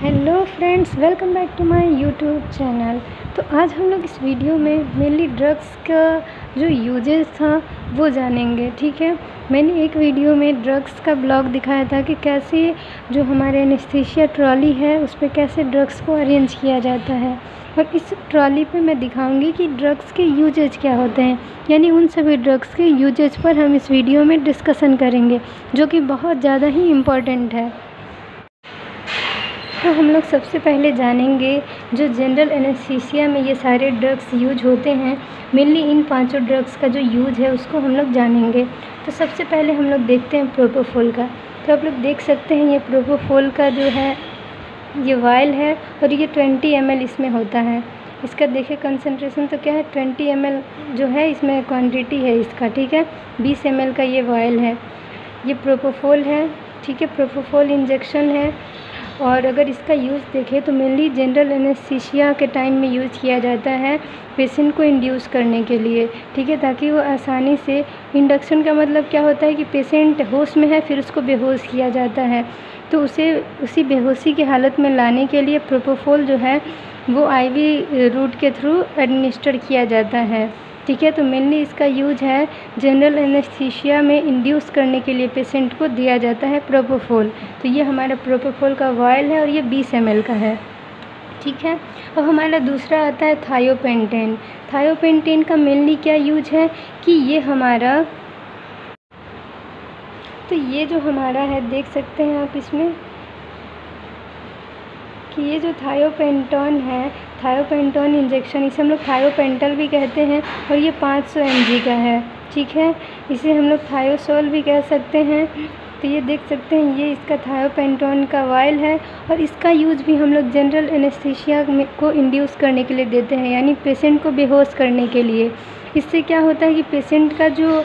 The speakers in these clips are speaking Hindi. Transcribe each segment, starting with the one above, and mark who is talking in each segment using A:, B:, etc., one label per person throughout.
A: Hello friends, welcome back to my YouTube channel. तो आज हम लोग इस वीडियो में मेनली ड्रग्स का जो यूजेस था वो जानेंगे। ठीक है, मैंने एक वीडियो में ड्रग्स का ब्लॉग दिखाया था कि कैसे जो हमारे एनेस्थीसिया ट्रॉली है उस पर कैसे ड्रग्स को अरेंज किया जाता है, और इस ट्रॉली पे मैं दिखाऊंगी कि ड्रग्स के यूजेज क्या होते हैं। यानी उन सभी ड्रग्स के यूजेज पर हम इस वीडियो में डिस्कशन करेंगे, जो कि बहुत ज़्यादा ही इम्पॉर्टेंट है। तो हम लोग सबसे पहले जानेंगे जो जनरल एनेस्थीसिया में ये सारे ड्रग्स यूज होते हैं। मेनली इन पांचों ड्रग्स का जो यूज है उसको हम लोग जानेंगे। तो सबसे पहले हम लोग देखते हैं प्रोपोफोल का। तो आप लोग देख सकते हैं ये प्रोपोफोल का जो है ये वायल है, और ये 20 ml इसमें होता है। इसका देखिए कंसंट्रेशन तो क्या है, 20 ml जो है इसमें क्वांटिटी है इसका। ठीक है, 20 ml का ये वायल है, ये प्रोपोफोल है। ठीक है, प्रोपोफोल इंजेक्शन है। और अगर इसका यूज़ देखें तो मेनली जनरल एनेस्थीसिया के टाइम में यूज़ किया जाता है पेशेंट को इंड्यूस करने के लिए। ठीक है, ताकि वो आसानी से, इंडक्शन का मतलब क्या होता है कि पेशेंट होश में है फिर उसको बेहोश किया जाता है, तो उसे उसी बेहोशी की हालत में लाने के लिए प्रोपोफोल जो है वो आईवी रूट के थ्रू एडमिनिस्टर किया जाता है। ठीक है, तो मेनली इसका यूज है जनरल एनेस्थीसिया में इंड्यूस करने के लिए पेशेंट को दिया जाता है प्रोपोफोल। तो ये हमारा प्रोपोफोल का वायल है और ये 20 ml का है। ठीक है, और हमारा दूसरा आता है थायोपेंटेन। थायोपेंटेन का मेनली क्या यूज है कि ये हमारा, तो ये जो हमारा है देख सकते हैं आप इसमें कि ये जो थायोपेंटोन है, थायोपेंटोन इंजेक्शन, इसे हम लोग थायोपेंटल भी कहते हैं, और ये 500 mg का है। ठीक है, इसे हम लोग थायोसोल भी कह सकते हैं। तो ये देख सकते हैं ये इसका थायोपेंटोन का वायल है, और इसका यूज़ भी हम लोग जनरल एनेस्थीसिया को इंड्यूस करने के लिए देते हैं, यानी पेशेंट को बेहोश करने के लिए। इससे क्या होता है कि पेशेंट का जो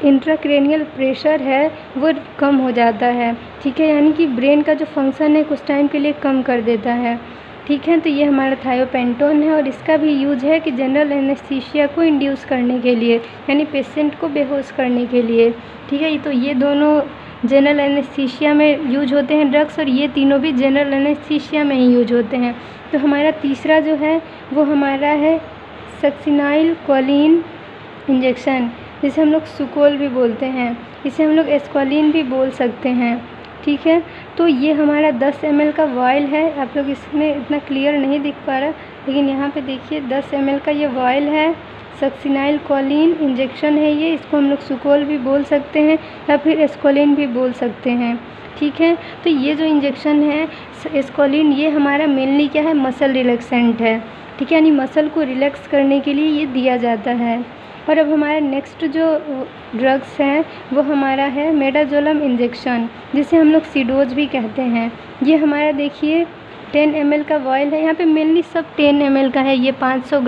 A: इंट्राक्रेनियल प्रेशर है वो कम हो जाता है। ठीक है, यानी कि ब्रेन का जो फंक्शन है कुछ टाइम के लिए कम कर देता है। ठीक है, तो ये हमारा थायोपेंटोन है, और इसका भी यूज है कि जनरल एनेस्थीसिया को इंड्यूस करने के लिए, यानी पेशेंट को बेहोश करने के लिए। ठीक है, तो ये दोनों जनरल एनेस्थीसिया में यूज होते हैं ड्रग्स, और ये तीनों भी जनरल एनेस्थीसिया में ही यूज होते हैं। तो हमारा तीसरा जो है वो हमारा है सक्सिनाइल कोलिन इंजेक्शन, जिसे हम लोग सुकोल भी बोलते हैं, इसे हम लोग एस्क्वालिन भी बोल सकते हैं। ठीक है, तो ये हमारा 10 ml का वायल है। आप लोग इसमें इतना क्लियर नहीं दिख पा रहा, लेकिन यहाँ पे देखिए 10 ml का ये वायल है। सक्सिनाइल कोलिन इंजेक्शन है ये, इसको हम लोग सुकोल भी बोल सकते हैं या फिर एस्क्वालिन भी बोल सकते हैं। ठीक है, तो ये जो इंजेक्शन है एस्क्वालिन, ये हमारा मेनली क्या है, मसल रिलैक्सेंट है। ठीक है, यानी मसल को रिलैक्स करने के लिए ये दिया जाता है। और अब हमारा नेक्स्ट जो ड्रग्स हैं वो हमारा है मेडाजोलम इंजेक्शन, जिसे हम लोग सीडोज भी कहते हैं। ये हमारा देखिए 10 ml का वायल है। यहाँ पे मेनली सब 10 ml का है, ये 500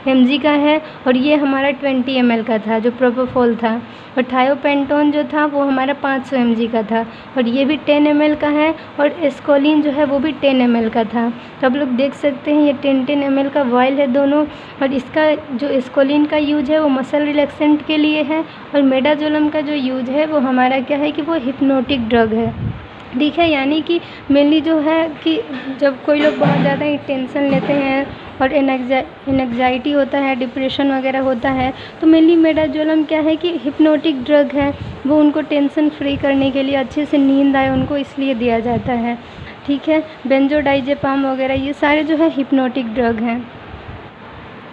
A: mg का है, और ये हमारा 20 ml का था जो प्रोपोफोल था, और थायोपेंटोन जो था वो हमारा 500 mg का था, और ये भी 10 ml का है, और एस्कोलिन जो है वो भी 10 ml का था। तो आप लोग देख सकते हैं ये 10 ml का वायल है दोनों, और इसका जो एस्कोलिन का यूज है वो मसल रिलैक्सेंट के लिए है, और मेडाजोलम का जो यूज है वो हमारा क्या है कि वो हिप्नोटिक ड्रग है। ठीक है, यानी कि मेनली जो है कि जब कोई लोग बहुत ज़्यादा ही टेंशन लेते हैं और एनग्जाइटी होता है, डिप्रेशन वगैरह होता है, तो मेनली मेडाजोलम क्या है कि हिप्नोटिक ड्रग है, वो उनको टेंशन फ्री करने के लिए, अच्छे से नींद आए उनको, इसलिए दिया जाता है। ठीक है, बेंजोडाइजेपाम वगैरह ये सारे जो है हिप्नोटिक ड्रग हैं।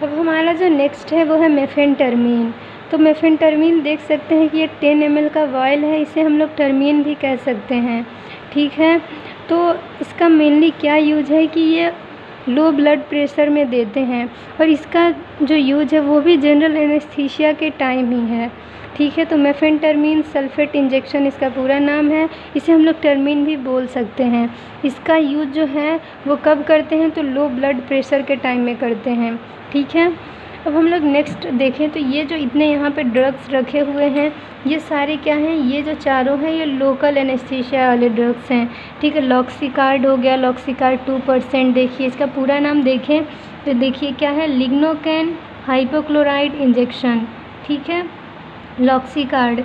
A: अब हमारा जो नेक्स्ट है वो है मेफेनटर्मीन। तो मेफेनटर्मीन देख सकते हैं कि ये 10 ml का वायल है, इसे हम लोग टर्मीन भी कह सकते हैं। ठीक है, तो इसका मेनली क्या यूज है कि ये लो ब्लड प्रेशर में देते हैं, और इसका जो यूज है वो भी जनरल एनेस्थीसिया के टाइम ही है। ठीक है, तो मेफेनटर्मीन सल्फेट इंजेक्शन इसका पूरा नाम है, इसे हम लोग टर्मीन भी बोल सकते हैं। इसका यूज जो है वो कब करते हैं, तो लो ब्लड प्रेशर के टाइम में करते हैं। ठीक है, अब हम लोग नेक्स्ट देखें तो ये जो इतने यहाँ पे ड्रग्स रखे हुए हैं ये सारे क्या हैं, ये जो चारों हैं ये लोकल एनेस्थीसिया वाले ड्रग्स हैं। ठीक है, लॉक्सिकार्ड हो गया, लॉक्सिकार्ड 2%, देखिए इसका पूरा नाम देखें तो देखिए क्या है, लिग्नोकेन हाइपोक्लोराइड इंजेक्शन। ठीक है, लॉक्सिकार्ड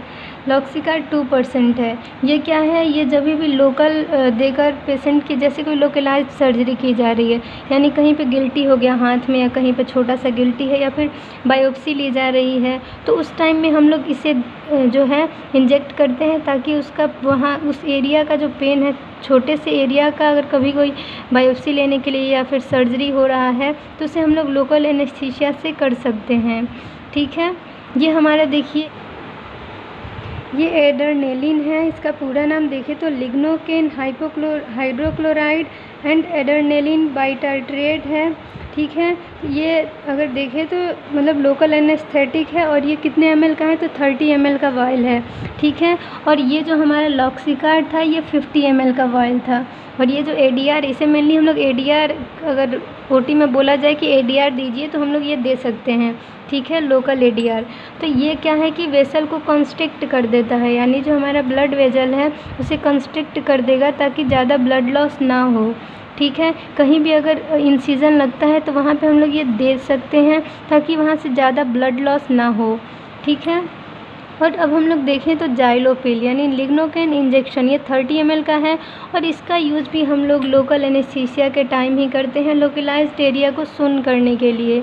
A: लॉक्सिकार्ड 2% है। ये क्या है, ये जब भी लोकल देकर पेशेंट की, जैसे कोई लोकलाइज सर्जरी की जा रही है, यानी कहीं पे गिल्टी हो गया हाथ में या कहीं पे छोटा सा गिल्टी है या फिर बायोप्सी ली जा रही है, तो उस टाइम में हम लोग इसे जो है इंजेक्ट करते हैं ताकि उसका वहाँ उस एरिया का जो पेन है, छोटे से एरिया का, अगर कभी कोई बायोप्सी लेने के लिए या फिर सर्जरी हो रहा है तो उसे हम लोग लोकल एनेस्थीसिया से कर सकते हैं। ठीक है, ये हमारा देखिए ये एड्रेनालिन है। इसका पूरा नाम देखें तो लिग्नोकेन हाइड्रोक्लोराइड एंड एड्रेनालिन बाइटार्ट्रेट है। ठीक है, ये अगर देखें तो मतलब लोकल एनेस्थेटिक है और ये कितने ml का है, तो 30 ml का वायल है। ठीक है, और ये जो हमारा लॉक्सिकार्ड था ये 50 ml का वायल था। और ये जो ADR, इसे मेनली हम लोग ADR, अगर OT में बोला जाए कि ADR दीजिए तो हम लोग ये दे सकते हैं। ठीक है, लोकल ADR। तो ये क्या है कि वेसल को कंस्ट्रिक्ट कर देता है, यानी जो हमारा ब्लड वेसल है उसे कंस्ट्रिक्ट कर देगा ताकि ज़्यादा ब्लड लॉस ना हो। ठीक है, कहीं भी अगर इंसिजन लगता है तो वहाँ पे हम लोग ये दे सकते हैं ताकि वहाँ से ज़्यादा ब्लड लॉस ना हो। ठीक है, और अब हम लोग देखें तो जाइलोपिल यानी लिग्नोकेन इंजेक्शन, ये 30 ml का है और इसका यूज़ भी हम लोग लोकल एनेस्थीसिया के टाइम ही करते हैं, लोकलाइज्ड एरिया को सुन्न करने के लिए।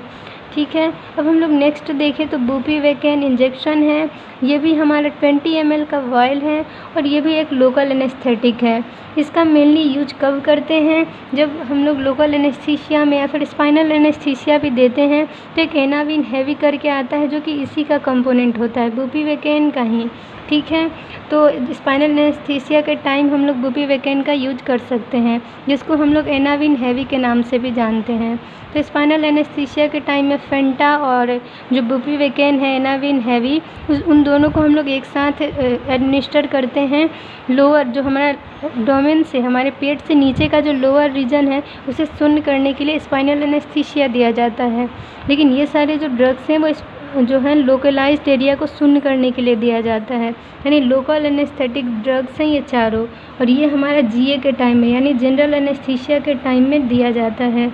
A: ठीक है, अब हम लोग नेक्स्ट देखें तो बुपिवेकेन इंजेक्शन है। ये भी हमारा 20 ml का वायल है और ये भी एक लोकल एनेस्थेटिक है। इसका मेनली यूज कब करते हैं, जब हम लोग लोकल एनेस्थीसिया में या फिर स्पाइनल एनेस्थीसिया भी देते हैं तो एक एनाविन हैवी करके आता है जो कि इसी का कंपोनेंट होता है, बुपिवेकेन का ही। ठीक है, तो स्पाइनल एनेस्थीसिया के टाइम हम लोग बुपिवेकेन का यूज कर सकते हैं, जिसको हम लोग एनाविन हैवी के नाम से भी जानते हैं। तो स्पाइनल एनेस्थीसिया के टाइम में फेंटा और जो बुपिवेकेन है एनाविन हैवी, उन दोनों को हम लोग एक साथ एडमिनिस्टर करते हैं। लोअर जो हमारा डोमेन से, हमारे पेट से नीचे का जो लोअर रीजन है उसे सुन्न करने के लिए स्पाइनल एनेस्थीसिया दिया जाता है। लेकिन ये सारे जो ड्रग्स हैं वो जो है लोकलाइज्ड एरिया को सुन्न करने के लिए दिया जाता है, यानी लोकल एनेस्थेटिक ड्रग्स हैं ये चारों। और ये हमारा GA के टाइम में यानी जनरल एनेस्थीसिया के टाइम में दिया जाता है।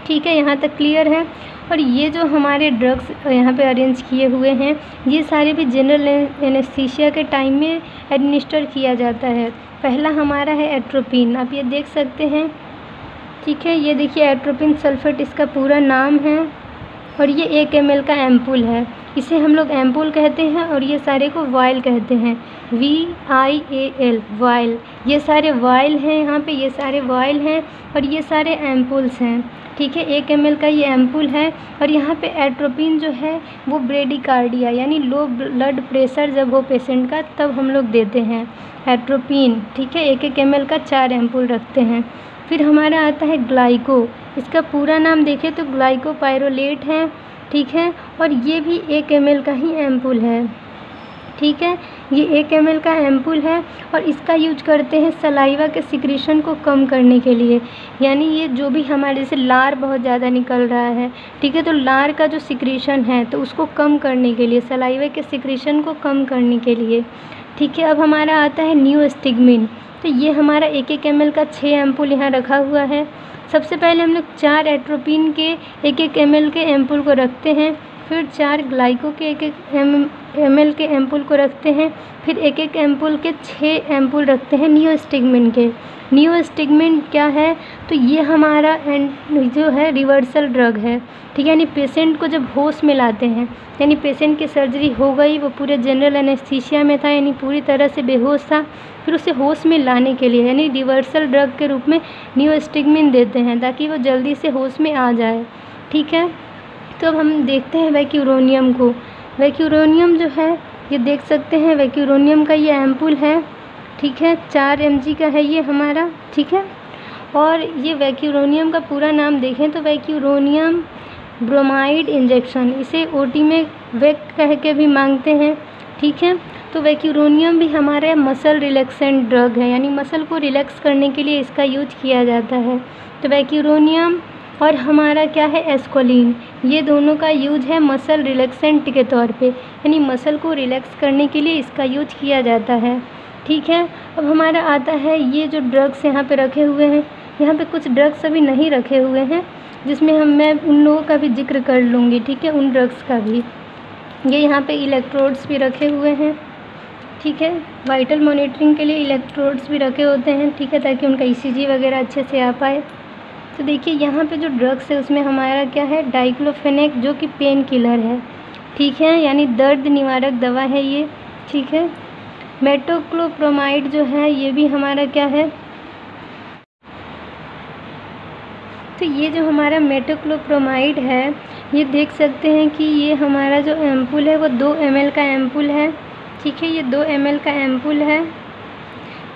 A: ठीक है, यहाँ तक क्लियर है। और ये जो हमारे ड्रग्स यहाँ पे अरेंज किए हुए हैं ये सारे भी जनरल एनेस्थीसिया के टाइम में एडमिनिस्टर किया जाता है। पहला हमारा है एट्रोपिन, आप ये देख सकते हैं। ठीक है, ये देखिए एट्रोपिन सल्फेट इसका पूरा नाम है और ये 1 ml का एम्पूल है। इसे हम लोग एम्पूल कहते हैं और ये सारे को वायल कहते हैं, VIAL वायल। ये सारे वायल हैं, यहाँ पे ये सारे वायल हैं और ये सारे एम्पूल्स हैं। ठीक है, 1 ml का ये एम्पूल है। और यहाँ पे एट्रोपिन जो है वो ब्रेडिकार्डिया यानी लो ब्लड प्रेशर जब हो पेशेंट का तब हम लोग देते हैं एट्रोपिन। ठीक है, 1 ml का 4 एम्पूल रखते हैं। फिर हमारा आता है ग्लाइको, इसका पूरा नाम देखें तो ग्लाइकोपाइरोलेट है। ठीक है, और ये भी 1 ml का ही एम्पूल है। ठीक है, ये 1 ml का एम्पूल है और इसका यूज करते हैं सलाइवा के सिक्रीशन को कम करने के लिए, यानी ये जो भी हमारे जैसे लार बहुत ज़्यादा निकल रहा है। ठीक है, तो लार का जो सिक्रीशन है तो उसको कम करने के लिए, सलाइवा के सिक्रीशन को कम करने के लिए। ठीक है, अब हमारा आता है नियोस्टिग्मिन, तो ये हमारा 1 ml का 6 एम्पूल यहाँ रखा हुआ है। सबसे पहले हम लोग 4 एट्रोपिन के 1 ml के एम्पूल को रखते हैं, फिर 4 ग्लाइको के 1 ml के एम्पूल को रखते हैं, फिर 1 एम्पूल के 6 एम्पूल रखते हैं नियोस्टिग्मिन के। नियोस्टिग्मिन क्या है, तो ये हमारा जो है रिवर्सल ड्रग है। ठीक है, यानी पेशेंट को जब होश में लाते हैं, यानी पेशेंट की सर्जरी हो गई, वो पूरे जनरल एनेस्थीसिया में था यानी पूरी तरह से बेहोश था, फिर उसे होश में लाने के लिए यानी रिवर्सल ड्रग के रूप में नियोस्टिग्मिन देते हैं ताकि वो जल्दी से होश में आ जाए। ठीक है, तो अब हम देखते हैं वैक्यूरोनियम को। वैक्यूरोनियम जो है ये देख सकते हैं, वैक्यूरोनियम का ये एम्पूल है। ठीक है, 4 mg का है ये हमारा। ठीक है, और ये वैक्यूरोनियम का पूरा नाम देखें तो वैक्यूरोनियम ब्रोमाइड इंजेक्शन, इसे OT में वैक कह के भी मांगते हैं। ठीक है, तो वैक्यूरोनियम भी हमारे मसल रिलैक्सेंट ड्रग है, यानी मसल को रिलैक्स करने के लिए इसका यूज किया जाता है। तो वैक्यूरोनियम और हमारा क्या है एस्कोलिन, ये दोनों का यूज है मसल रिलैक्सेंट के तौर पे, यानी मसल को रिलैक्स करने के लिए इसका यूज किया जाता है। ठीक है, अब हमारा आता है ये जो ड्रग्स यहाँ पे रखे हुए हैं, यहाँ पे कुछ ड्रग्स अभी नहीं रखे हुए हैं जिसमें मैं उन लोगों का भी जिक्र कर लूँगी। ठीक है, उन ड्रग्स का भी, ये यहाँ पे इलेक्ट्रोड्स भी रखे हुए हैं। ठीक है। वाइटल मॉनिटरिंग के लिए इलेक्ट्रोड्स भी रखे होते हैं, ठीक है, ताकि उनका ईसीजी वगैरह अच्छे से आ पाए। तो देखिए यहाँ पे जो ड्रग्स है उसमें हमारा क्या है, डाइक्लोफेनेक, जो कि पेन किलर है, ठीक है, यानी दर्द निवारक दवा है ये, ठीक है। मेटोक्लोप्रोमाइड जो है ये भी हमारा क्या है, तो ये जो हमारा मेटोक्लोप्रोमाइड है, ये देख सकते हैं कि ये हमारा जो एम्पुल है वो 2 ml का एम्पुल है, ठीक है, ये 2 ml का एम्पुल है।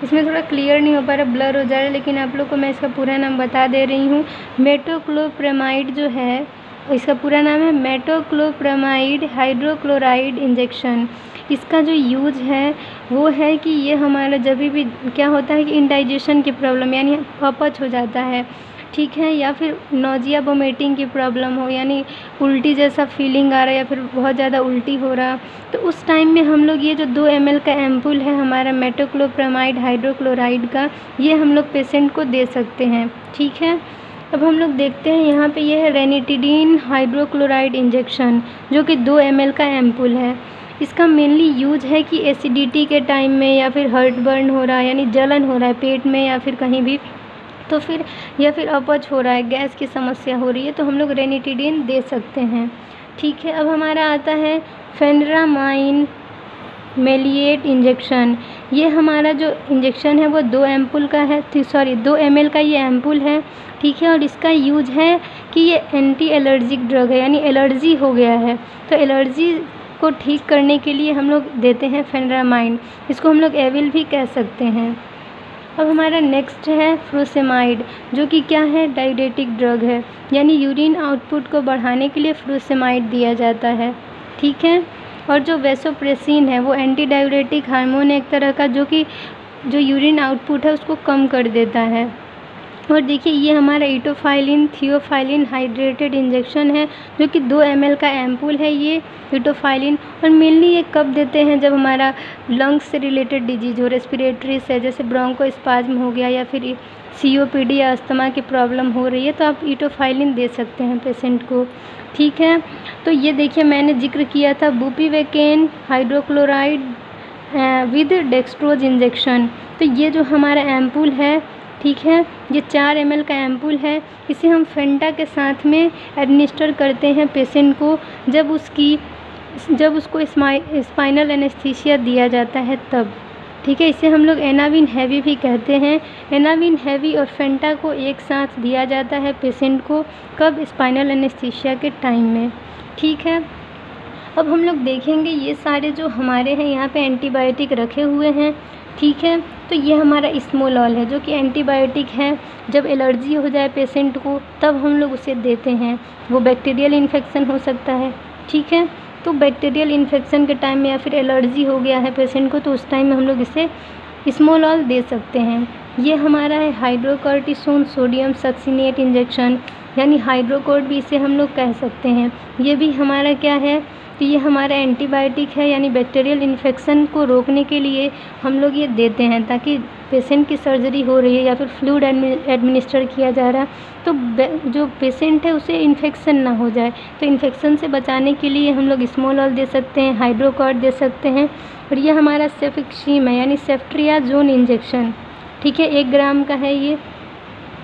A: इसमें थोड़ा क्लियर नहीं हो पा रहा, ब्लर हो जा रहा है, लेकिन आप लोग को मैं इसका पूरा नाम बता दे रही हूँ। मेटोक्लोप्रोमाइड जो है, इसका पूरा नाम है मेटोक्लोप्रोमाइड हाइड्रोक्लोराइड इंजेक्शन। इसका जो यूज है वो है कि ये हमारा जब भी क्या होता है कि इंडाइजेशन की प्रॉब्लम, यानी अपच हो जाता है, ठीक है, या फिर नोजिया वोमिटिंग की प्रॉब्लम हो, यानी उल्टी जैसा फीलिंग आ रहा है या फिर बहुत ज़्यादा उल्टी हो रहा, तो उस टाइम में हम लोग ये जो 2 ml का एम्पुल है हमारा मेटोक्लोप्रोमाइड हाइड्रोक्लोराइड का, ये हम लोग पेशेंट को दे सकते हैं, ठीक है। अब हम लोग देखते हैं यहाँ पे ये है रेनिटिडीन हाइड्रोक्लोराइड इंजेक्शन, जो कि 2 ml का एम्पुल है। इसका मेनली यूज है कि एसिडिटी के टाइम में, या फिर हर्ट बर्न हो रहा है, यानी जलन हो रहा है पेट में या फिर कहीं भी, तो फिर या फिर अपच हो रहा है, गैस की समस्या हो रही है, तो हम लोग रेनिटिडीन दे सकते हैं, ठीक है। अब हमारा आता है फेनरामाइन मेलिएट इंजेक्शन। ये हमारा जो इंजेक्शन है वो 2 एम्पुल का है, 2 ml का ये एम्पुल है, ठीक है। और इसका यूज है कि ये एंटी एलर्जिक ड्रग है, यानी एलर्जी हो गया है तो एलर्जी को ठीक करने के लिए हम लोग देते हैं फेनरामाइन, इसको हम लोग एविल भी कह सकते हैं। अब हमारा नेक्स्ट है फ्रूसेमाइड, जो कि क्या है, डायरेटिक ड्रग है, यानी यूरिन आउटपुट को बढ़ाने के लिए फ्रूसेमाइड दिया जाता है, ठीक है। और जो वेसोप्रेसिन है वो एंटी डायरेटिक हार्मोन है एक तरह का, जो कि जो यूरिन आउटपुट है उसको कम कर देता है। और देखिए ये हमारा इटोफाइलिन थियोफाइलिन हाइड्रेटेड इंजेक्शन है, जो कि 2 ml का एम्पुल है ये इटोफाइलिन। और मेनली ये कब देते हैं, जब हमारा लंग्स से रिलेटेड डिजीज़ हो, रेस्पिरेटरी से, जैसे ब्रोंकोस्पाज्म हो गया या फिर COPD या अस्थमा की प्रॉब्लम हो रही है, तो आप इटोफाइलिन दे सकते हैं पेशेंट को, ठीक है। तो ये देखिए मैंने जिक्र किया था बुपीवेकेन हाइड्रोक्लोराइड विद डेक्सट्रोज इंजेक्शन। तो ये जो हमारा एम्पुल है, ठीक है, ये 4 ml का एम्पुल है, इसे हम फेंटा के साथ में एडमिनिस्टर करते हैं पेशेंट को, जब उसको स्पाइनल एनेस्थीसिया दिया जाता है तब, ठीक है। इसे हम लोग एनाविन हैवी भी कहते हैं। एनाविन हैवी और फेंटा को एक साथ दिया जाता है पेशेंट को, कब, स्पाइनल एनेस्थीसिया के टाइम में, ठीक है। अब हम लोग देखेंगे ये सारे जो हमारे हैं यहाँ पे एंटीबायोटिक रखे हुए हैं, ठीक है। तो ये हमारा स्मोलॉल है, जो कि एंटीबायोटिक है, जब एलर्जी हो जाए पेशेंट को तब हम लोग उसे देते हैं। वो बैक्टीरियल इन्फेक्शन हो सकता है, ठीक है, तो बैक्टीरियल इन्फेक्शन के टाइम में या फिर एलर्जी हो गया है पेशेंट को, तो उस टाइम में हम लोग इसे स्मोलॉल दे सकते हैं। ये हमारा है हाइड्रोकॉर्टिसोन सोडियम सक्सिनेट इंजेक्शन, यानी हाइड्रोकोर्ट भी इसे हम लोग कह सकते हैं। ये भी हमारा क्या है, तो ये हमारा एंटीबायोटिक है, यानी बैक्टीरियल इन्फेक्शन को रोकने के लिए हम लोग ये देते हैं, ताकि पेशेंट की सर्जरी हो रही है या फिर फ्लूइड एडमिनिस्टर किया जा रहा है, तो जो पेशेंट है उसे इन्फेक्शन ना हो जाए, तो इन्फेक्शन से बचाने के लिए हम लोग स्मोलॉल दे सकते हैं, हाइड्रोकॉर्ट दे सकते हैं। और ये हमारा सेफिक्सीम है, यानी सेफ्ट्रियाजोन इंजेक्शन, ठीक है, 1 ग्राम का है ये,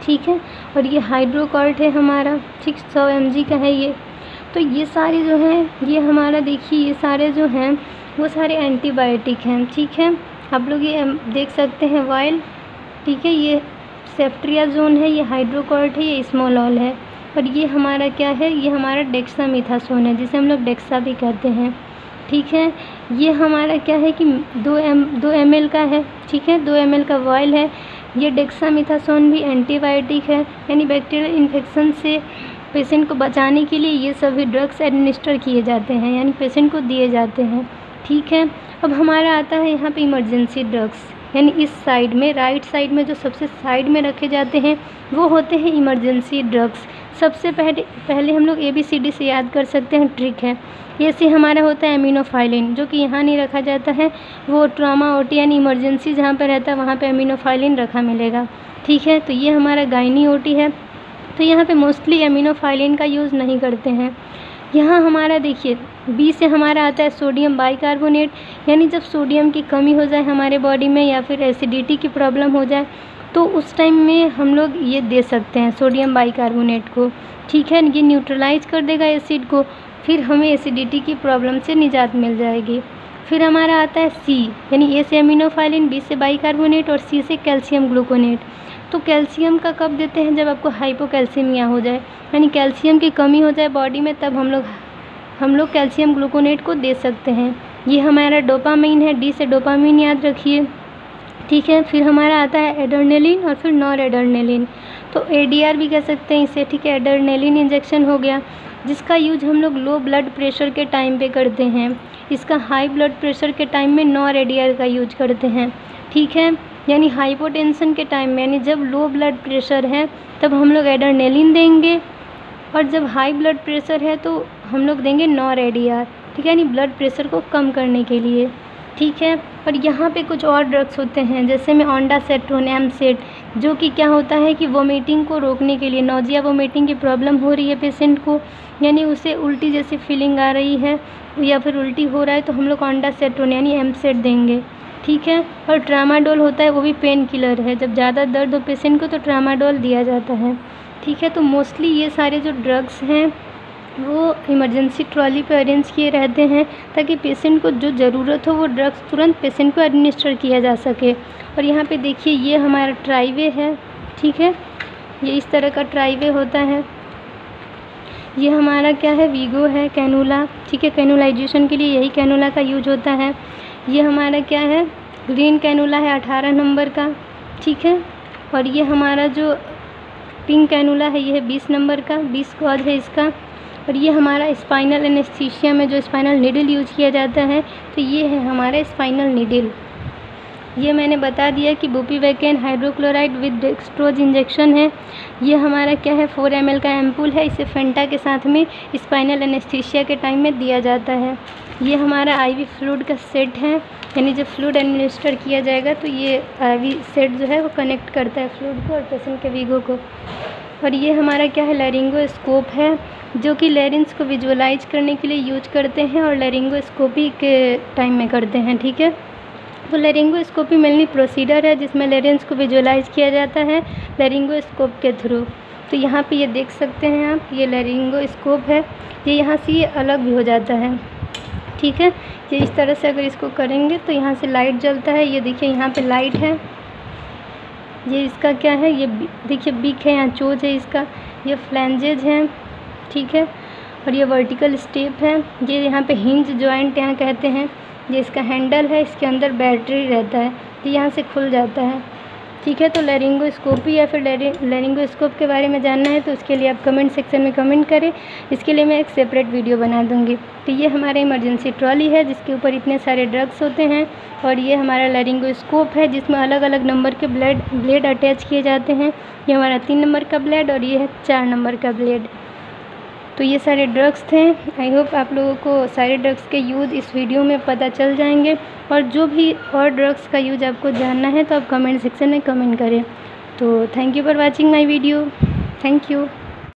A: ठीक है। और ये हाइड्रोकॉर्ट है हमारा, ठीक, 100 mg का है ये। तो ये सारे जो हैं, ये हमारा देखिए ये सारे जो हैं वो सारे एंटीबायोटिक हैं, ठीक है। आप लोग ये देख सकते हैं वाइल, ठीक है, ये सेफ्ट्रियाजोन है, ये हाइड्रोकॉर्ट है, ये स्मोलॉल है। और ये हमारा क्या है, ये हमारा डेक्सामीथासोन है, जिसे हम लोग डेक्सा भी कहते हैं, ठीक है। ये हमारा क्या है कि 2 ml का है, ठीक है, 2 ml का वाइल है। ये डेक्सामीथासोन भी एंटीबायोटिक है, यानी बैक्टीरियल इन्फेक्शन से पेशेंट को बचाने के लिए ये सभी ड्रग्स एडमिनिस्टर किए जाते हैं, यानी पेशेंट को दिए जाते हैं, ठीक है। अब हमारा आता है यहाँ पे इमरजेंसी ड्रग्स, यानी इस साइड में, राइट साइड में जो सबसे साइड में रखे जाते हैं वो होते हैं इमरजेंसी ड्रग्स। सबसे पहले हम लोग ABCD से याद कर सकते हैं, ट्रिक है। ये से हमारा होता है एमिनोफाइलिन, जो कि यहाँ नहीं रखा जाता है, वो ट्रॉमा OT यानी इमरजेंसी जहाँ पर रहता है वहाँ पे एमिनोफाइलिन रखा मिलेगा, ठीक है। तो ये हमारा गायनी OT है, तो यहाँ पे मोस्टली एमिनोफाइलिन का यूज़ नहीं करते हैं। यहाँ हमारा देखिए बी से हमारा आता है सोडियम बाइकार्बोनेट, यानी जब सोडियम की कमी हो जाए हमारे बॉडी में या फिर एसिडिटी की प्रॉब्लम हो जाए तो उस टाइम में हम लोग ये दे सकते हैं सोडियम बाइकार्बोनेट को। ठीक है, ये न्यूट्रलाइज कर देगा एसिड को, फिर हमें एसिडिटी की प्रॉब्लम से निजात मिल जाएगी। फिर हमारा आता है सी, यानी ए से एमिनोफाइलिन, बी से बाइकार्बोनेट और सी से कैल्शियम ग्लूकोनेट। तो कैल्शियम का कब देते हैं? जब आपको हाइपोकैल्सीमिया हो जाए, यानी कैल्शियम की कमी हो जाए बॉडी में, तब हम लोग कैल्शियम ग्लूकोनेट को दे सकते हैं। ये हमारा डोपामाइन है, डी से डोपामाइन याद रखिए। ठीक है, फिर हमारा आता है एड्रेनलिन और फिर नॉर एड्रेनलिन, तो ADR भी कह सकते हैं इसे। ठीक है, एड्रेनलिन इंजेक्शन हो गया, जिसका यूज हम लोग लो ब्लड प्रेशर के टाइम पे करते हैं। इसका हाई ब्लड प्रेशर के टाइम में नॉर ADR का यूज करते हैं। ठीक है, यानी हाइपोटेंशन के टाइम में, यानी जब लो ब्लड प्रेशर है तब हम लोग एड्रेनलिन देंगे, और जब हाई ब्लड प्रेशर है तो हम लोग देंगे नॉर ADR। ठीक है, यानी ब्लड प्रेशर को कम करने के लिए। ठीक है, और यहाँ पे कुछ और ड्रग्स होते हैं, जैसे में ऑन्डासेट्रोन, एमसेट, जो कि क्या होता है कि वोमिटिंग को रोकने के लिए, नोजिया वोमिटिंग की प्रॉब्लम हो रही है पेशेंट को, यानी उसे उल्टी जैसी फीलिंग आ रही है या फिर उल्टी हो रहा है, तो हम लोग ऑन्डासेट्रोन यानी एमसेट देंगे। ठीक है, और ट्रामाडोल होता है, वो भी पेन किलर है, जब ज़्यादा दर्द हो पेशेंट को तो ट्रामाडोल दिया जाता है। ठीक है, तो मोस्टली ये सारे जो ड्रग्स हैं वो इमरजेंसी ट्रॉली पे अरेंज किए रहते हैं, ताकि पेशेंट को जो ज़रूरत हो वो ड्रग्स तुरंत पेशेंट को एडमिनिस्टर किया जा सके। और यहाँ पे देखिए ये हमारा ट्राईवे है। ठीक है, ये इस तरह का ट्राईवे होता है। ये हमारा क्या है? वीगो है, कैनुला। ठीक है, कैनुलाइजेशन के लिए यही कैनुला का यूज होता है। ये हमारा क्या है? ग्रीन कैनुला है 18 नंबर का। ठीक है, और ये हमारा जो पिंक कैनुला है ये है 20 नंबर का, 20 गॉज है इसका। और ये हमारा स्पाइनल एनेस्थीसिया में जो स्पाइनल नीडल यूज किया जाता है, तो ये है हमारा स्पाइनल नीडल। ये मैंने बता दिया कि बुपीवैकेन हाइड्रोक्लोराइड विद डेक्सट्रोज इंजेक्शन है। ये हमारा क्या है? 4 ml का एम्पूल है, इसे फेंटा के साथ में स्पाइनल एनेस्थीसिया के टाइम में दिया जाता है। ये हमारा IV फ्लूइड का सेट है, यानी जब फ्लूइड एडमिनिस्टर किया जाएगा तो ये IV सेट जो है वो कनेक्ट करता है फ्लूइड को और पेशेंट के वीगो को। और ये हमारा क्या है? लैरिंगोस्कोप है, जो कि लैरिंग्स को विजुअलाइज करने के लिए यूज करते हैं और लैरिंगोस्कोपी के टाइम में करते हैं। ठीक है, तो लैरिंगोस्कोपी मेनली प्रोसीजर है जिसमें लैरिंग्स को विजुअलाइज किया जाता है लैरिंगोस्कोप के थ्रू। तो यहाँ पे ये देख सकते हैं आप, ये लैरिंगोस्कोप है, ये यहाँ से ये अलग भी हो जाता है। ठीक है, ये इस तरह से अगर इसको करेंगे तो यहाँ से लाइट जलता है। ये देखिए यहाँ पे लाइट है। ये इसका क्या है? ये देखिए बीक है, यहाँ चोच है इसका, ये फ्लैंजेज हैं। ठीक है, और ये वर्टिकल स्टेप है। ये यहाँ पे हिंज जॉइंट यहाँ कहते हैं। ये इसका हैंडल है, इसके अंदर बैटरी रहता है, ये यहाँ से खुल जाता है। ठीक है, तो लैरिंगोस्कोपी या फिर लैरिंगोस्कोप के बारे में जानना है तो उसके लिए आप कमेंट सेक्शन में कमेंट करें, इसके लिए मैं एक सेपरेट वीडियो बना दूँगी। तो ये हमारा इमरजेंसी ट्रॉली है जिसके ऊपर इतने सारे ड्रग्स होते हैं, और ये हमारा लैरिंगोस्कोप है जिसमें अलग अलग नंबर के ब्लेड अटैच किए जाते हैं। ये हमारा 3 नंबर का ब्लेड और ये है 4 नंबर का ब्लेड। तो ये सारे ड्रग्स थे। आई होप आप लोगों को सारे ड्रग्स के यूज़ इस वीडियो में पता चल जाएंगे, और जो भी और ड्रग्स का यूज़ आपको जानना है तो आप कमेंट सेक्शन में कमेंट करें। तो thank you for watching my video. Thank you.